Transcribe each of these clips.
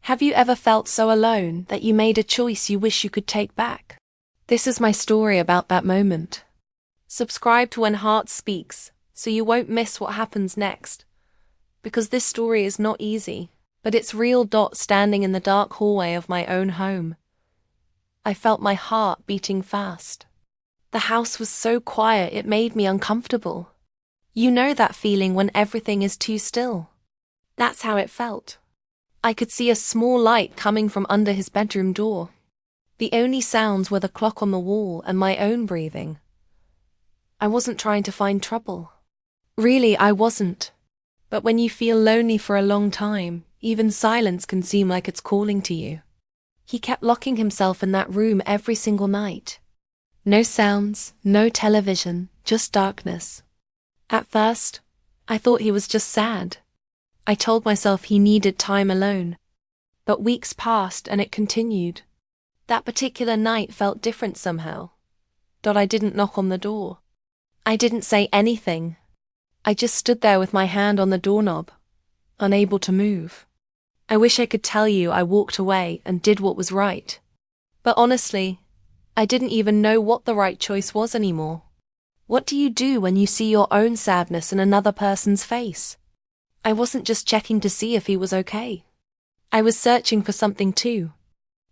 Have you ever felt so alone that you made a choice you wish you could take back? This is my story about that moment. Subscribe to When Heart Speaks so you won't miss what happens next. Because this story is not easy, but it's real. Standing in the dark hallway of my own home, I felt my heart beating fast. The house was so quiet it made me uncomfortable. You know that feeling when everything is too still? That's how it felt. I could see a small light coming from under his bedroom door. The only sounds were the clock on the wall and my own breathing. I wasn't trying to find trouble. Really, I wasn't. But when you feel lonely for a long time, even silence can seem like it's calling to you. He kept locking himself in that room every single night. No sounds, no television, just darkness. At first, I thought he was just sad. I told myself he needed time alone. But weeks passed and it continued. That particular night felt different somehow. I didn't knock on the door. I didn't say anything. I just stood there with my hand on the doorknob, unable to move. I wish I could tell you I walked away and did what was right. But honestly, I didn't even know what the right choice was anymore. What do you do when you see your own sadness in another person's face? I wasn't just checking to see if he was okay. I was searching for something too.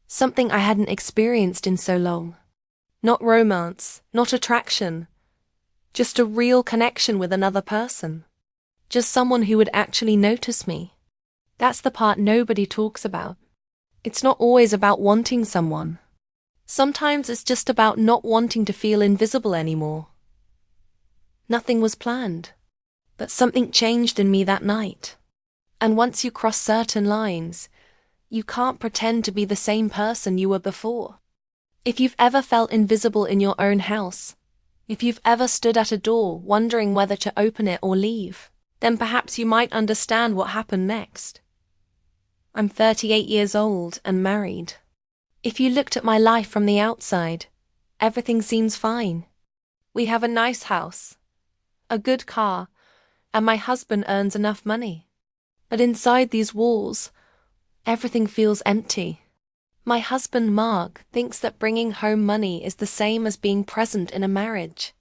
Something I hadn't experienced in so long. Not romance, not attraction. Just a real connection with another person. Just someone who would actually notice me. That's the part nobody talks about. It's not always about wanting someone. Sometimes it's just about not wanting to feel invisible anymore. Nothing was planned. But something changed in me that night. And once you cross certain lines, you can't pretend to be the same person you were before. If you've ever felt invisible in your own house, if you've ever stood at a door wondering whether to open it or leave, then perhaps you might understand what happened next. I'm 38 years old and married. If you looked at my life from the outside, everything seems fine. We have a nice house, a good car, and my husband earns enough money. But inside these walls, everything feels empty. My husband, Mark, thinks that bringing home money is the same as being present in a marriage.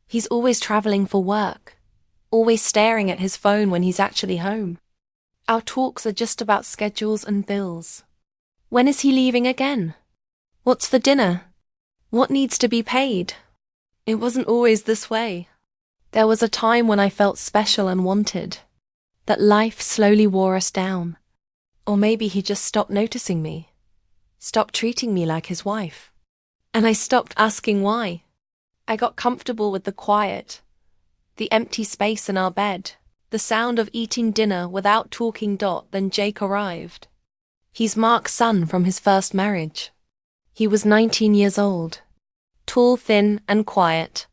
He's always traveling for work, always staring at his phone when he's actually home. Our talks are just about schedules and bills. When is he leaving again? What's for dinner? What needs to be paid? It wasn't always this way. There was a time when I felt special and wanted, that life slowly wore us down. Or maybe he just stopped noticing me, stopped treating me like his wife. And I stopped asking why. I got comfortable with the quiet, the empty space in our bed, the sound of eating dinner without talking. Then Jake arrived. He's Mark's son from his first marriage. He was 19 years old, tall, thin, and quiet.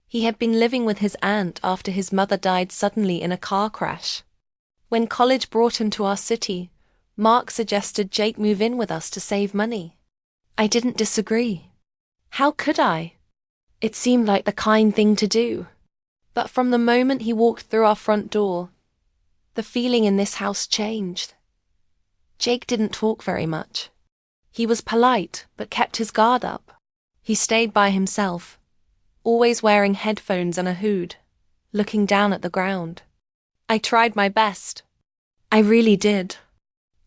He had been living with his aunt after his mother died suddenly in a car crash. When college brought him to our city, Mark suggested Jake move in with us to save money. I didn't disagree. How could I? It seemed like the kind thing to do. But from the moment he walked through our front door, the feeling in this house changed. Jake didn't talk very much. He was polite, but kept his guard up. He stayed by himself, always wearing headphones and a hood, looking down at the ground. I tried my best. I really did.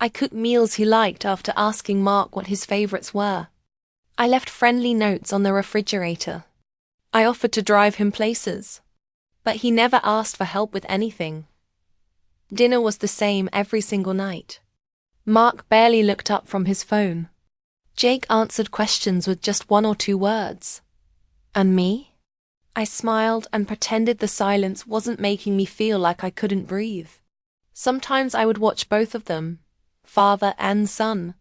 I cooked meals he liked after asking Mark what his favorites were. I left friendly notes on the refrigerator. I offered to drive him places. But he never asked for help with anything. Dinner was the same every single night. Mark barely looked up from his phone. Jake answered questions with just 1 or 2 words. And me? I smiled and pretended the silence wasn't making me feel like I couldn't breathe. Sometimes I would watch both of them, father and son,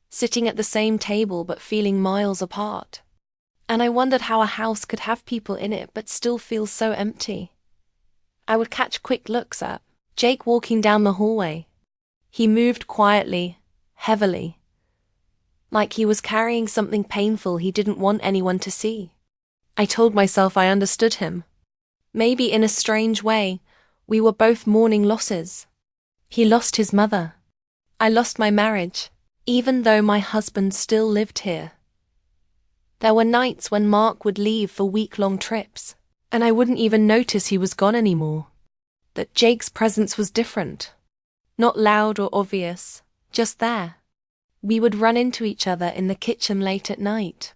sitting at the same table but feeling miles apart. And I wondered how a house could have people in it but still feel so empty. I would catch quick looks at Jake walking down the hallway. He moved quietly, heavily, like he was carrying something painful he didn't want anyone to see. I told myself I understood him. Maybe in a strange way, we were both mourning losses. He lost his mother. I lost my marriage, even though my husband still lived here. There were nights when Mark would leave for week-long trips, and I wouldn't even notice he was gone anymore. That Jake's presence was different. Not loud or obvious, just there. We would run into each other in the kitchen late at night.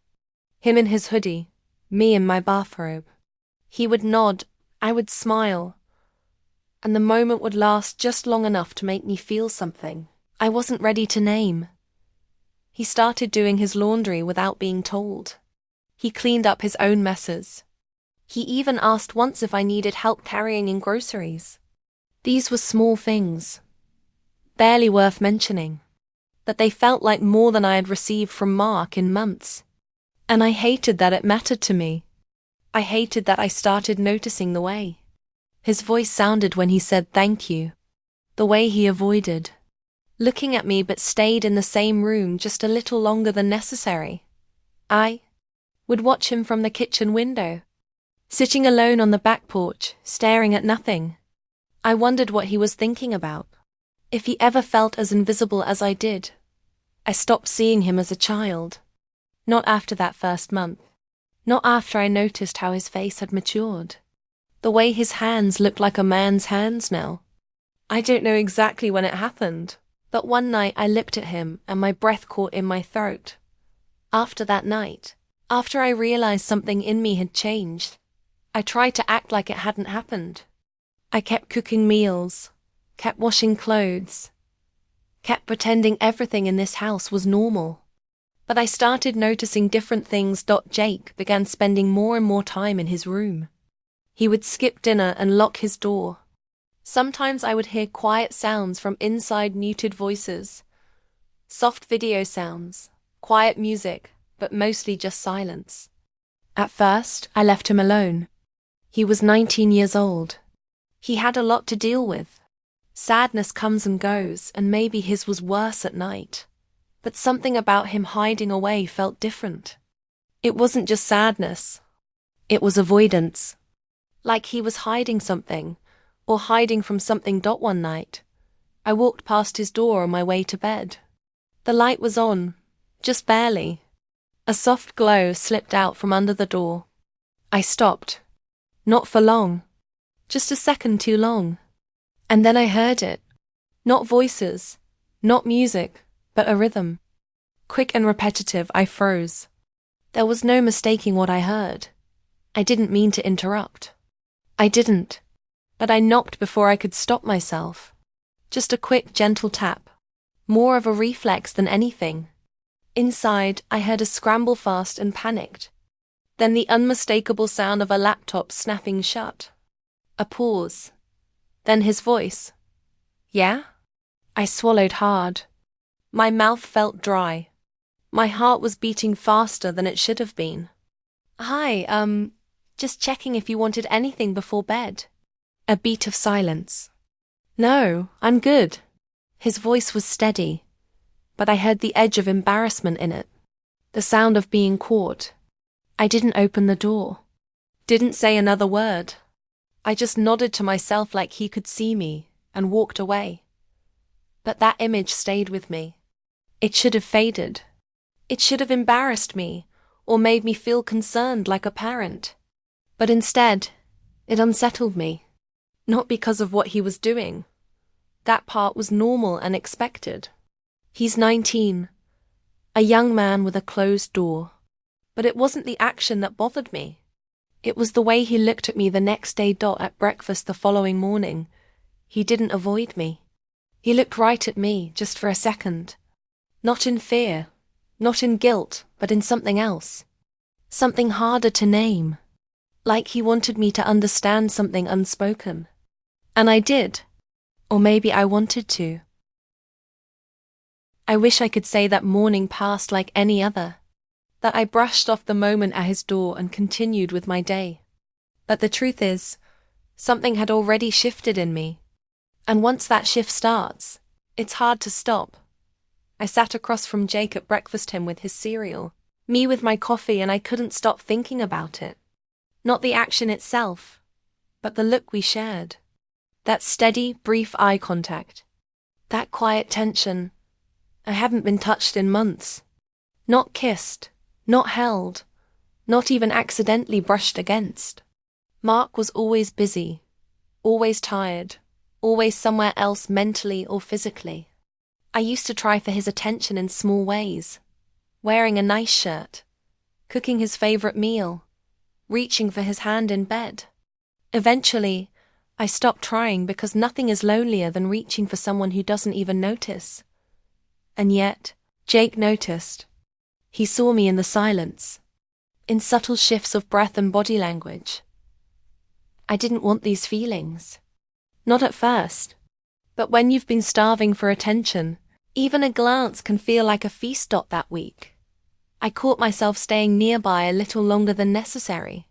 Him in his hoodie, me in my bathrobe. He would nod, I would smile, and the moment would last just long enough to make me feel something I wasn't ready to name. He started doing his laundry without being told. He cleaned up his own messes. He even asked once if I needed help carrying in groceries. These were small things, barely worth mentioning, but they felt like more than I had received from Mark in months. And I hated that it mattered to me. I hated that I started noticing the way his voice sounded when he said thank you, the way he avoided looking at me but stayed in the same room just a little longer than necessary. I would watch him from the kitchen window, sitting alone on the back porch, staring at nothing. I wondered what he was thinking about, if he ever felt as invisible as I did. I stopped seeing him as a child. Not after that first month. Not after I noticed how his face had matured. The way his hands looked like a man's hands now. I don't know exactly when it happened, but one night I looked at him and my breath caught in my throat. After that night, after I realized something in me had changed, I tried to act like it hadn't happened. I kept cooking meals, kept washing clothes, kept pretending everything in this house was normal. But I started noticing different things. Jake began spending more and more time in his room. He would skip dinner and lock his door. Sometimes I would hear quiet sounds from inside, muted voices, soft video sounds, quiet music, but mostly just silence. At first, I left him alone. He was 19 years old. He had a lot to deal with. Sadness comes and goes, and maybe his was worse at night. But something about him hiding away felt different. It wasn't just sadness. It was avoidance. Like he was hiding something, or hiding from something. One night, I walked past his door on my way to bed. The light was on, just barely. A soft glow slipped out from under the door. I stopped. Not for long. Just a second too long. And then I heard it. Not voices, not music, but a rhythm. Quick and repetitive. I froze. There was no mistaking what I heard. I didn't mean to interrupt. I didn't. But I knocked before I could stop myself. Just a quick, gentle tap. More of a reflex than anything. Inside, I heard a scramble fast and panicked. Then the unmistakable sound of a laptop snapping shut. A pause. Then his voice. Yeah? I swallowed hard. My mouth felt dry. My heart was beating faster than it should have been. Hi, just checking if you wanted anything before bed. A beat of silence. No, I'm good. His voice was steady, but I heard the edge of embarrassment in it. The sound of being caught. I didn't open the door. Didn't say another word. I just nodded to myself like he could see me and walked away. But that image stayed with me. It should have faded. It should have embarrassed me or made me feel concerned like a parent. But instead, it unsettled me. Not because of what he was doing. That part was normal and expected. He's 19, a young man with a closed door. But it wasn't the action that bothered me. It was the way he looked at me the next day. At breakfast the following morning, he didn't avoid me. He looked right at me, just for a second. Not in fear, not in guilt, but in something else. Something harder to name. Like he wanted me to understand something unspoken. And I did. Or maybe I wanted to. I wish I could say that morning passed like any other. That I brushed off the moment at his door and continued with my day. But the truth is, something had already shifted in me. And once that shift starts, it's hard to stop. I sat across from Jake at breakfast, him with his cereal, me with my coffee, and I couldn't stop thinking about it. Not the action itself, but the look we shared. That steady, brief eye contact. That quiet tension. I haven't been touched in months. Not kissed, not held, not even accidentally brushed against. Mark was always busy, always tired, always somewhere else mentally or physically. I used to try for his attention in small ways, wearing a nice shirt, cooking his favorite meal, reaching for his hand in bed. Eventually, I stopped trying because nothing is lonelier than reaching for someone who doesn't even notice. And yet, Jake noticed. He saw me in the silence, in subtle shifts of breath and body language. I didn't want these feelings. Not at first. But when you've been starving for attention, even a glance can feel like a feast. That week, I caught myself staying nearby a little longer than necessary,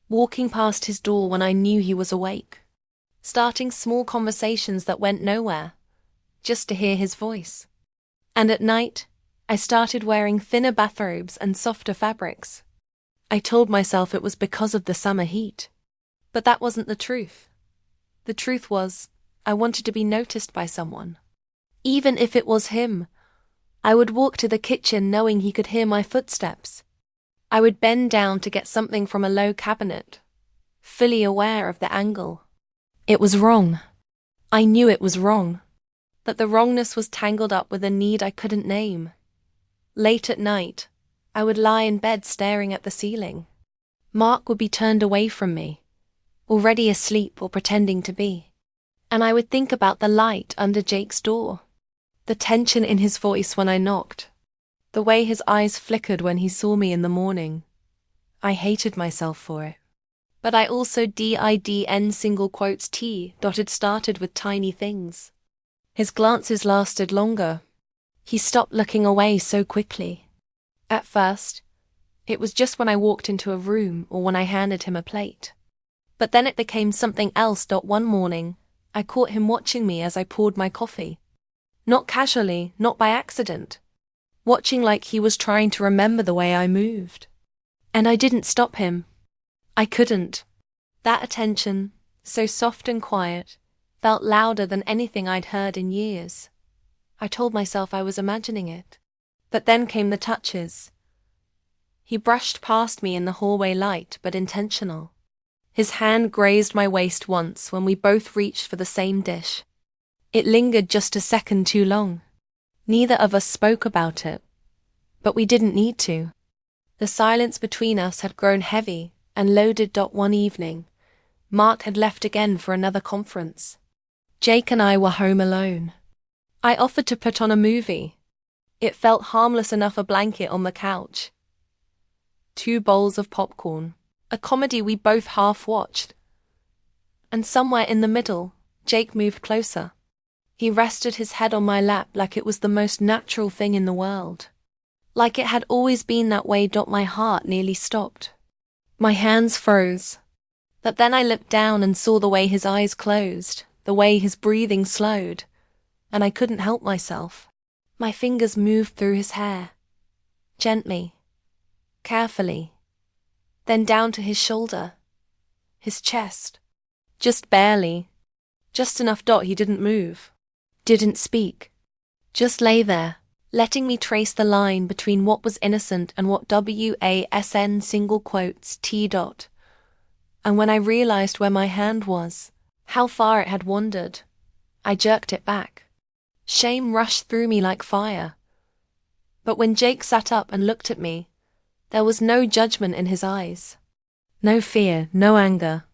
walking past his door when I knew he was awake, starting small conversations that went nowhere, just to hear his voice. And at night, I started wearing thinner bathrobes and softer fabrics. I told myself it was because of the summer heat. But that wasn't the truth. The truth was, I wanted to be noticed by someone. Even if it was him, I would walk to the kitchen knowing he could hear my footsteps. I would bend down to get something from a low cabinet, fully aware of the angle. It was wrong. I knew it was wrong. But the wrongness was tangled up with a need I couldn't name. Late at night, I would lie in bed staring at the ceiling. Mark would be turned away from me, already asleep or pretending to be. And I would think about the light under Jake's door, the tension in his voice when I knocked, the way his eyes flickered when he saw me in the morning. I hated myself for it. But I also didn't single quotes T dotted started with tiny things. His glances lasted longer. He stopped looking away so quickly. At first, it was just when I walked into a room or when I handed him a plate. But then it became something else. One morning, I caught him watching me as I poured my coffee. Not casually, not by accident. Watching like he was trying to remember the way I moved. And I didn't stop him. I couldn't. That attention, so soft and quiet, felt louder than anything I'd heard in years. I told myself I was imagining it. But then came the touches. He brushed past me in the hallway light, but intentional. His hand grazed my waist once when we both reached for the same dish. It lingered just a second too long. Neither of us spoke about it. But we didn't need to. The silence between us had grown heavy and loaded. One evening, Mark had left again for another conference. Jake and I were home alone. I offered to put on a movie. It felt harmless enough, a blanket on the couch, 2 bowls of popcorn, a comedy we both half-watched. And somewhere in the middle, Jake moved closer. He rested his head on my lap like it was the most natural thing in the world. Like it had always been that way. My heart nearly stopped. My hands froze. But then I looked down and saw the way his eyes closed, the way his breathing slowed, and I couldn't help myself. My fingers moved through his hair, gently, carefully, then down to his shoulder, his chest, just barely, just enough. He didn't move, didn't speak, just lay there, letting me trace the line between what was innocent and what wasn't single quotes T. And when I realized where my hand was, how far it had wandered, I jerked it back. Shame rushed through me like fire. But when Jake sat up and looked at me, there was no judgment in his eyes. No fear, no anger.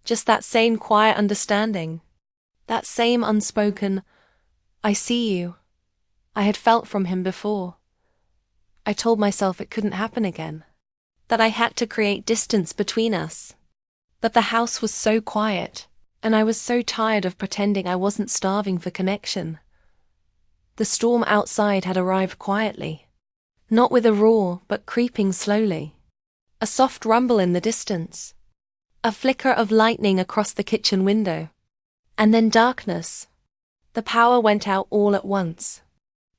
Just that same quiet understanding. That same unspoken, "I see you," I had felt from him before. I told myself it couldn't happen again. That I had to create distance between us. But the house was so quiet, and I was so tired of pretending I wasn't starving for connection. The storm outside had arrived quietly. Not with a roar, but creeping slowly. A soft rumble in the distance. A flicker of lightning across the kitchen window. And then darkness. The power went out all at once.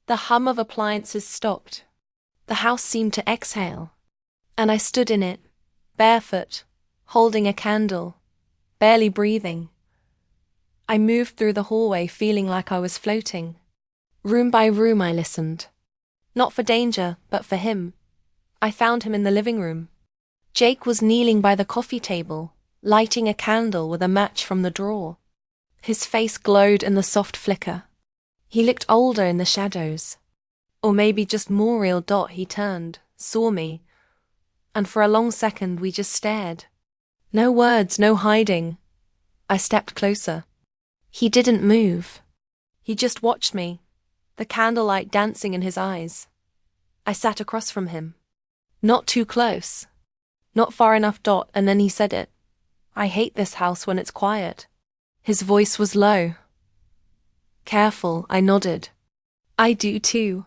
The hum of appliances stopped. The house seemed to exhale. And I stood in it, barefoot, holding a candle, barely breathing. I moved through the hallway feeling like I was floating. Room by room I listened. Not for danger, but for him. I found him in the living room. Jake was kneeling by the coffee table, lighting a candle with a match from the drawer. His face glowed in the soft flicker. He looked older in the shadows. Or maybe just more real. He turned, saw me, and for a long second we just stared. No words, no hiding. I stepped closer. He didn't move. He just watched me, the candlelight dancing in his eyes. I sat across from him. Not too close. Not far enough. And then he said it. I hate this house when it's quiet. His voice was low. Careful, I nodded. I do too.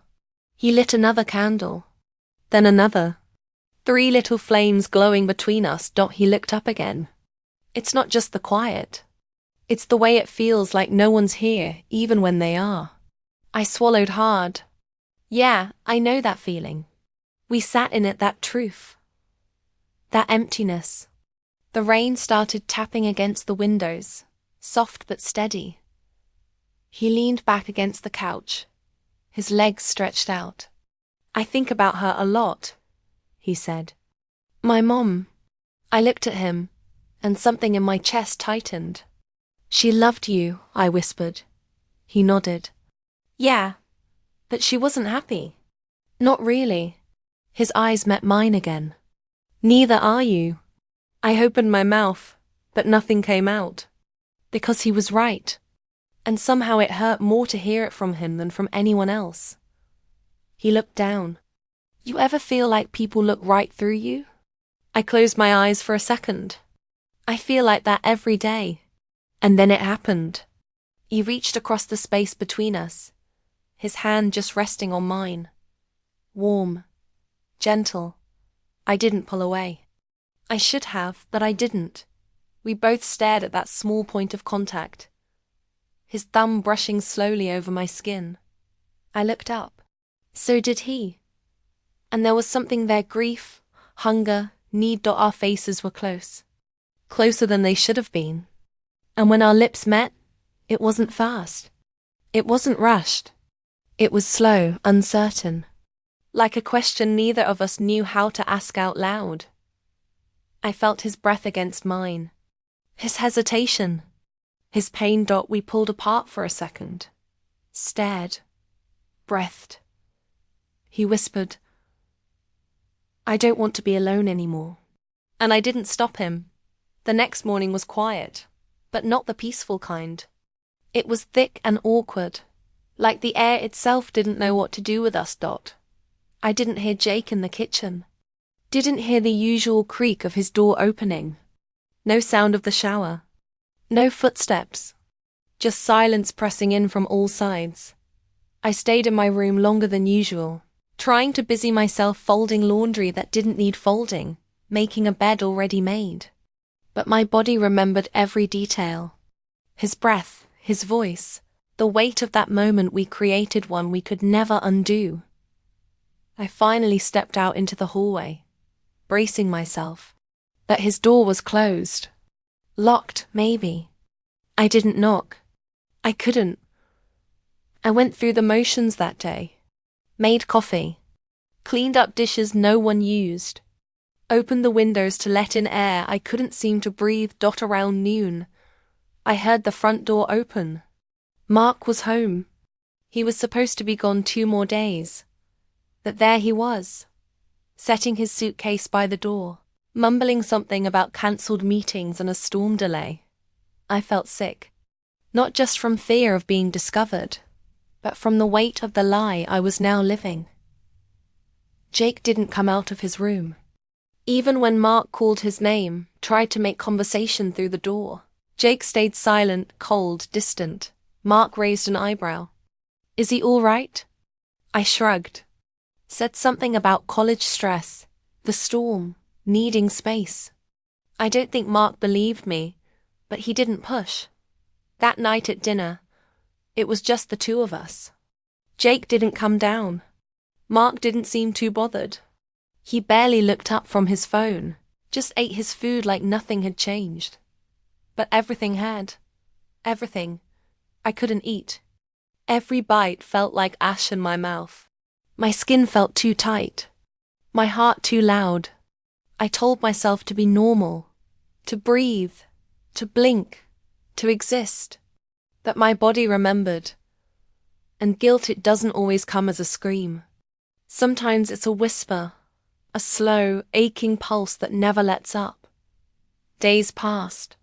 He lit another candle. Then another. 3 little flames glowing between us. He looked up again. It's not just the quiet. It's the way it feels like no one's here, even when they are. I swallowed hard. Yeah, I know that feeling. We sat in it, that truth. That emptiness. The rain started tapping against the windows, soft but steady. He leaned back against the couch, his legs stretched out. I think about her a lot, he said. My mom. I looked at him, and something in my chest tightened. She loved you, I whispered. He nodded. Yeah, but she wasn't happy. Not really. His eyes met mine again. Neither are you. I opened my mouth, but nothing came out. Because he was right. And somehow it hurt more to hear it from him than from anyone else. He looked down. You ever feel like people look right through you? I closed my eyes for a second. I feel like that every day. And then it happened. He reached across the space between us, his hand just resting on mine. Warm. Gentle. I didn't pull away. I should have, but I didn't. We both stared at that small point of contact. His thumb brushing slowly over my skin. I looked up. So did he. And there was something there, grief, hunger, need. Our faces were close. Closer than they should have been. And when our lips met, it wasn't fast. It wasn't rushed. It was slow, uncertain. Like a question neither of us knew how to ask out loud. I felt his breath against mine. His hesitation. His pain. We pulled apart for a second. Stared. Breathed. He whispered, I don't want to be alone anymore. And I didn't stop him. The next morning was quiet, but not the peaceful kind. It was thick and awkward, like the air itself didn't know what to do with us. I didn't hear Jake in the kitchen. Didn't hear the usual creak of his door opening. No sound of the shower. No footsteps. Just silence pressing in from all sides. I stayed in my room longer than usual, trying to busy myself folding laundry that didn't need folding, making a bed already made. But my body remembered every detail. His breath, his voice, the weight of that moment we created, one we could never undo. I finally stepped out into the hallway, bracing myself. But his door was closed. Locked, maybe. I didn't knock. I couldn't. I went through the motions that day. Made coffee. Cleaned up dishes no one used. Opened the windows to let in air. I couldn't seem to breathe. Around noon, I heard the front door open. Mark was home. He was supposed to be gone 2 more days. But there he was, setting his suitcase by the door, mumbling something about cancelled meetings and a storm delay. I felt sick. Not just from fear of being discovered, but from the weight of the lie I was now living. Jake didn't come out of his room. Even when Mark called his name, tried to make conversation through the door, Jake stayed silent, cold, distant. Mark raised an eyebrow. Is he all right? I shrugged. Said something about college stress, the storm, needing space. I don't think Mark believed me, but he didn't push. That night at dinner, it was just the 2 of us. Jake didn't come down. Mark didn't seem too bothered. He barely looked up from his phone, just ate his food like nothing had changed. But everything had. Everything. I couldn't eat. Every bite felt like ash in my mouth. My skin felt too tight. My heart too loud. I told myself to be normal, to breathe, to blink, to exist. That my body remembered. And guilt, it doesn't always come as a scream. Sometimes it's a whisper, a slow, aching pulse that never lets up. Days passed.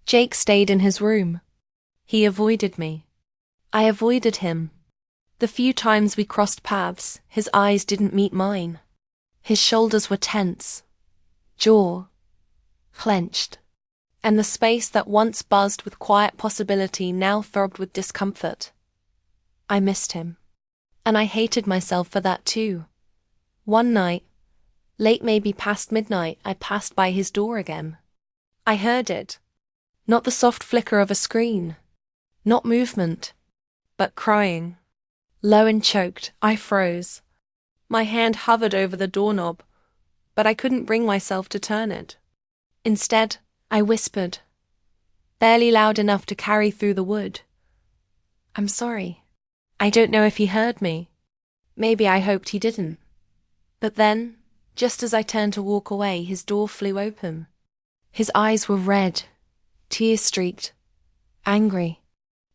Jake stayed in his room. He avoided me. I avoided him. The few times we crossed paths, his eyes didn't meet mine. His shoulders were tense, jaw clenched, and the space that once buzzed with quiet possibility now throbbed with discomfort. I missed him, and I hated myself for that too. One night, late maybe past midnight, I passed by his door again. I heard it. Not the soft flicker of a screen, not movement, but crying. Low and choked, I froze. My hand hovered over the doorknob, but I couldn't bring myself to turn it. Instead, I whispered, barely loud enough to carry through the wood. I'm sorry. I don't know if he heard me. Maybe I hoped he didn't. But then, just as I turned to walk away, his door flew open. His eyes were red, tear-streaked, angry.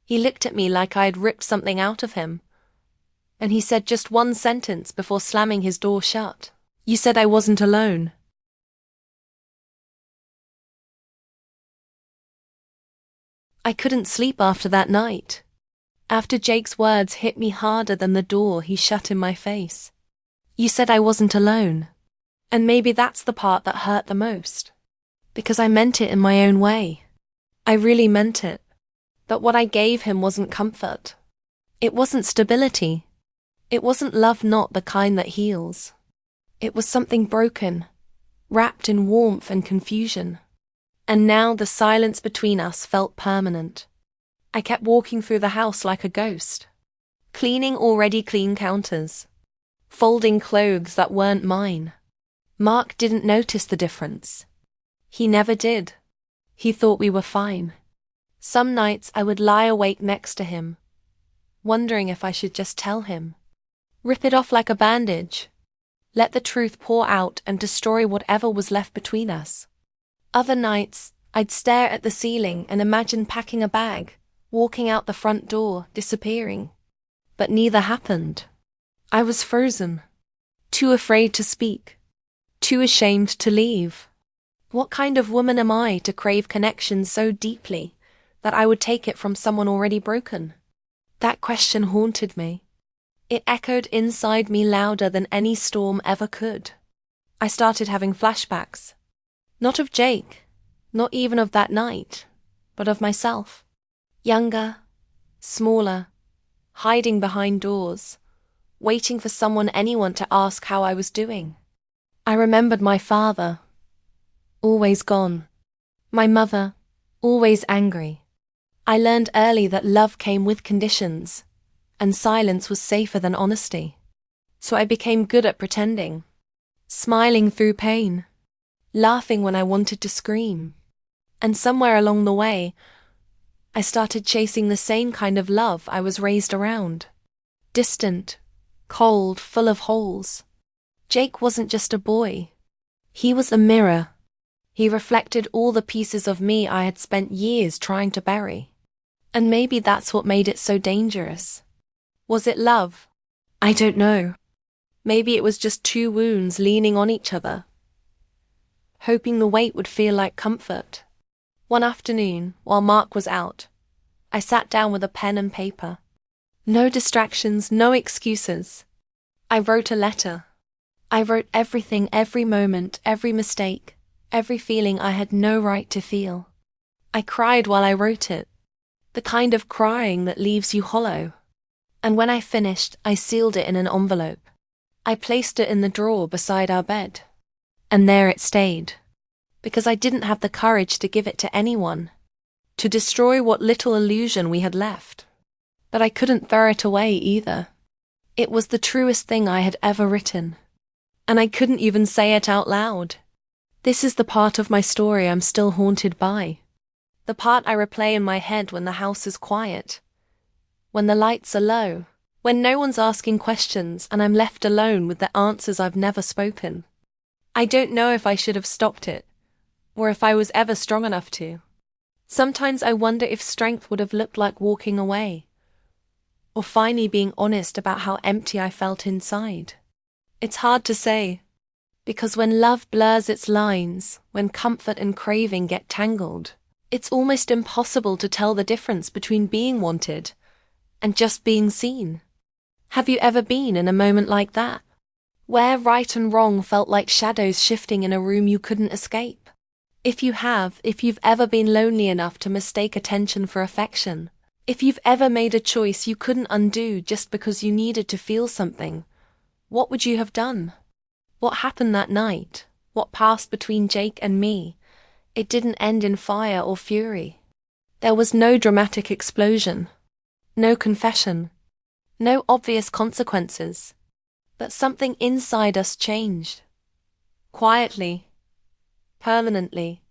He looked at me like I had ripped something out of him. And he said just one sentence before slamming his door shut. You said I wasn't alone. I couldn't sleep after that night. After Jake's words hit me harder than the door he shut in my face. You said I wasn't alone. And maybe that's the part that hurt the most. Because I meant it in my own way. I really meant it. But what I gave him wasn't comfort. It wasn't stability. It wasn't love, not the kind that heals. It was something broken, wrapped in warmth and confusion. And now the silence between us felt permanent. I kept walking through the house like a ghost, cleaning already clean counters, folding clothes that weren't mine. Mark didn't notice the difference. He never did. He thought we were fine. Some nights I would lie awake next to him, wondering if I should just tell him. Rip it off like a bandage. Let the truth pour out and destroy whatever was left between us. Other nights, I'd stare at the ceiling and imagine packing a bag, walking out the front door, disappearing. But neither happened. I was frozen, too afraid to speak, too ashamed to leave. What kind of woman am I to crave connection so deeply that I would take it from someone already broken? That question haunted me. It echoed inside me louder than any storm ever could. I started having flashbacks. Not of Jake, not even of that night, but of myself. Younger, smaller, hiding behind doors, waiting for anyone to ask how I was doing. I remembered my father, always gone. My mother, always angry. I learned early that love came with conditions, and silence was safer than honesty. So I became good at pretending, smiling through pain, laughing when I wanted to scream. And somewhere along the way, I started chasing the same kind of love I was raised around. Distant, cold, full of holes. Jake wasn't just a boy. He was a mirror. He reflected all the pieces of me I had spent years trying to bury. And maybe that's what made it so dangerous. Was it love? I don't know. Maybe it was just two wounds leaning on each other, hoping the weight would feel like comfort. One afternoon, while Mark was out, I sat down with a pen and paper. No distractions, no excuses. I wrote a letter. I wrote everything, every moment, every mistake, every feeling I had no right to feel. I cried while I wrote it, the kind of crying that leaves you hollow. And when I finished, I sealed it in an envelope. I placed it in the drawer beside our bed. And there it stayed. Because I didn't have the courage to give it to anyone, to destroy what little illusion we had left. But I couldn't throw it away either. It was the truest thing I had ever written. And I couldn't even say it out loud. This is the part of my story I'm still haunted by. The part I replay in my head when the house is quiet, when the lights are low, when no one's asking questions and I'm left alone with the answers I've never spoken. I don't know if I should have stopped it, or if I was ever strong enough to. Sometimes I wonder if strength would have looked like walking away, or finally being honest about how empty I felt inside. It's hard to say, because when love blurs its lines, when comfort and craving get tangled, it's almost impossible to tell the difference between being wanted and just being seen. Have you ever been in a moment like that, where right and wrong felt like shadows shifting in a room you couldn't escape? If you have, if you've ever been lonely enough to mistake attention for affection, if you've ever made a choice you couldn't undo just because you needed to feel something, what would you have done? What happened that night? What passed between Jake and me? It didn't end in fire or fury. There was no dramatic explosion, no confession, no obvious consequences. But something inside us changed. Quietly, permanently.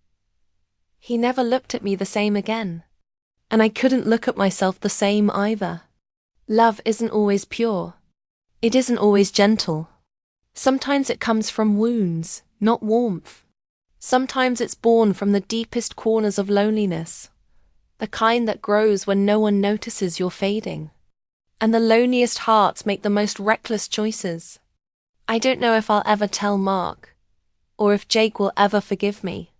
He never looked at me the same again. And I couldn't look at myself the same either. Love isn't always pure. It isn't always gentle. Sometimes it comes from wounds, not warmth. Sometimes it's born from the deepest corners of loneliness, the kind that grows when no one notices you're fading. And the loneliest hearts make the most reckless choices. I don't know if I'll ever tell Mark, or if Jake will ever forgive me,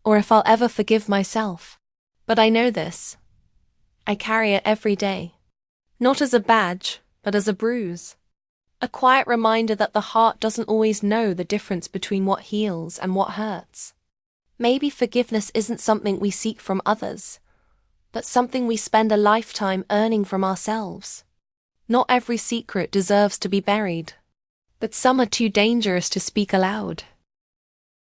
or if I'll ever forgive myself. But I know this. I carry it every day. Not as a badge, but as a bruise. A quiet reminder that the heart doesn't always know the difference between what heals and what hurts. Maybe forgiveness isn't something we seek from others, but something we spend a lifetime earning from ourselves. Not every secret deserves to be buried, but some are too dangerous to speak aloud.